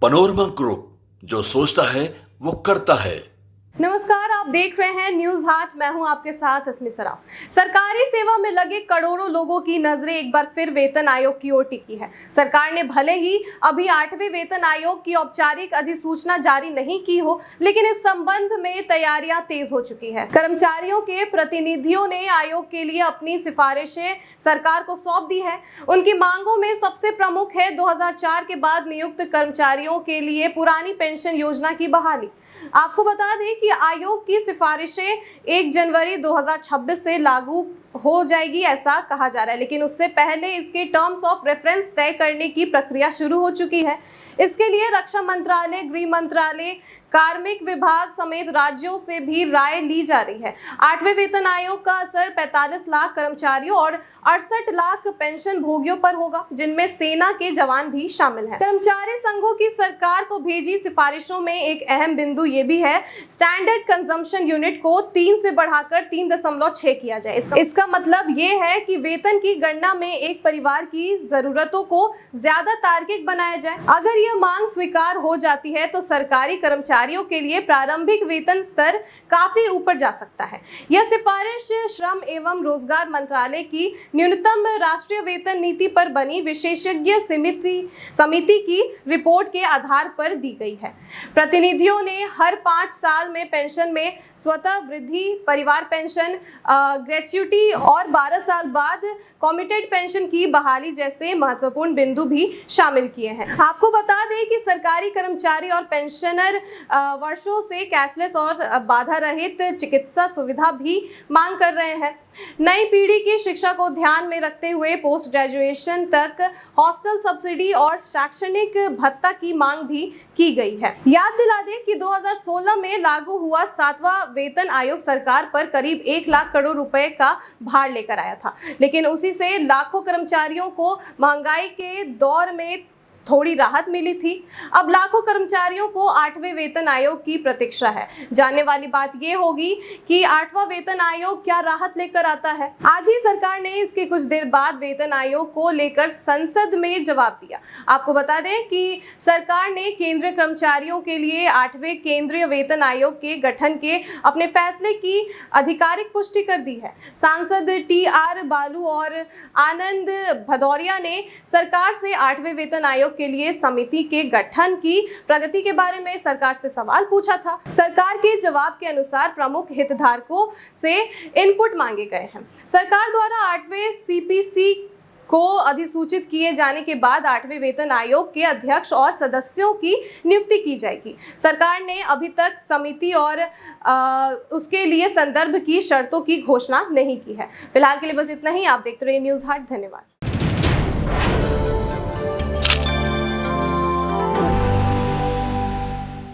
Panorama group, जो सोचता है वो करता है। नमस्कार, आप देख रहे हैं न्यूज हाट। मैं हूं आपके साथ अस्मी सराफ। सरकारी सेवा में लगे करोड़ों लोगों की नजरें एक बार फिर वेतन आयोग की ओर टिकी है। सरकार ने भले ही अभी 8वें वेतन आयोग की औपचारिक अधिसूचना जारी नहीं की हो, लेकिन इस संबंध में तैयारियां तेज हो चुकी है। कर्मचारियों के प्रतिनिधियों ने आयोग के लिए अपनी सिफारिशें सरकार को सौंप दी है। उनकी मांगों में सबसे प्रमुख है 2004 के बाद नियुक्त कर्मचारियों के लिए पुरानी पेंशन योजना की बहाली। आपको बता दें कि आयोग की सिफारिशें 1 जनवरी 2026 से लागू हो जाएगी, ऐसा कहा जा रहा है, लेकिन उससे पहले इसके टर्म्स ऑफ रेफरेंस तय करने की प्रक्रिया शुरू हो चुकी है। इसके लिए रक्षा मंत्रालय, गृह मंत्रालय, कार्मिक विभाग समेत राज्यों से भी राय ली जा रही है। 8वें वेतन आयोग का असर 45 लाख कर्मचारियों और 68 लाख पेंशन भोगियों पर होगा, जिनमें सेना के जवान भी शामिल हैं। कर्मचारी संघों की सरकार को भेजी सिफारिशों में एक अहम बिंदु ये भी है, स्टैंडर्ड कंजम्पशन यूनिट को 3 से बढ़ाकर 3.6 किया जाए। इसका मतलब ये है कि वेतन की गणना में एक परिवार की जरूरतों को ज्यादा तार्किक बनाया जाए। अगर यह मांग स्वीकार हो जाती है तो सरकारी कर्मचारियों के लिए प्रारंभिक वेतन स्तर काफी ऊपर जा सकता है। यह सिफारिश श्रम एवं रोजगार मंत्रालय की न्यूनतम राष्ट्रीय वेतन नीति पर बनी विशेषज्ञ समिति की रिपोर्ट के आधार पर दी गई है। प्रतिनिधियों ने हर 5 साल में पेंशन में स्वतः वृद्धि, परिवार पेंशन, ग्रेच्युटी और 12 साल बाद कमिटेड पेंशन की बहाली जैसे महत्वपूर्ण बिंदु भी शामिल किए हैं। आपको बता दें कि सरकारी कर्मचारी और पेंशनर वर्षों से कैशलेस और बाधा रहित चिकित्सा सुविधा भी मांग कर रहे हैं। नई पीढ़ी की शिक्षा को ध्यान में रखते हुए पोस्ट ग्रेजुएशन तक हॉस्टल सब्सिडी और शैक्षणिक भत्ता की मांग भी की गई है। याद दिला दें कि 2016 में लागू हुआ 7वां वेतन आयोग सरकार पर करीब 1 लाख करोड़ रुपए का भार लेकर आया था, लेकिन उसी से लाखों कर्मचारियों को महंगाई के दौर में थोड़ी राहत मिली थी। अब लाखों कर्मचारियों को 8वें वेतन आयोग की प्रतीक्षा है। जानने वाली बात यह होगी कि 8वां वेतन आयोग क्या राहत लेकर आता है। आज ही सरकार ने इसके कुछ देर बाद वेतन आयोग को लेकर संसद में जवाब दिया। आपको बता दें कि सरकार ने केंद्रीय कर्मचारियों के लिए 8वें केंद्रीय वेतन आयोग के गठन के अपने फैसले की आधिकारिक पुष्टि कर दी है। सांसद TR बालू और आनंद भदौरिया ने सरकार से 8वें वेतन आयोग के लिए समिति के गठन की प्रगति के बारे में सरकार से सवाल पूछा था। सरकार के जवाब के अनुसार प्रमुख हितधारकों से इनपुट मांगे गए हैं। सरकार द्वारा 8वें CPC को अधिसूचित किए जाने के बाद 8वें वेतन आयोग के अध्यक्ष और सदस्यों की नियुक्ति की जाएगी। सरकार ने अभी तक समिति और उसके लिए संदर्भ की शर्तों की घोषणा नहीं की है। फिलहाल के लिए बस इतना ही। आप देखते रहिए न्यूज हाट। धन्यवाद।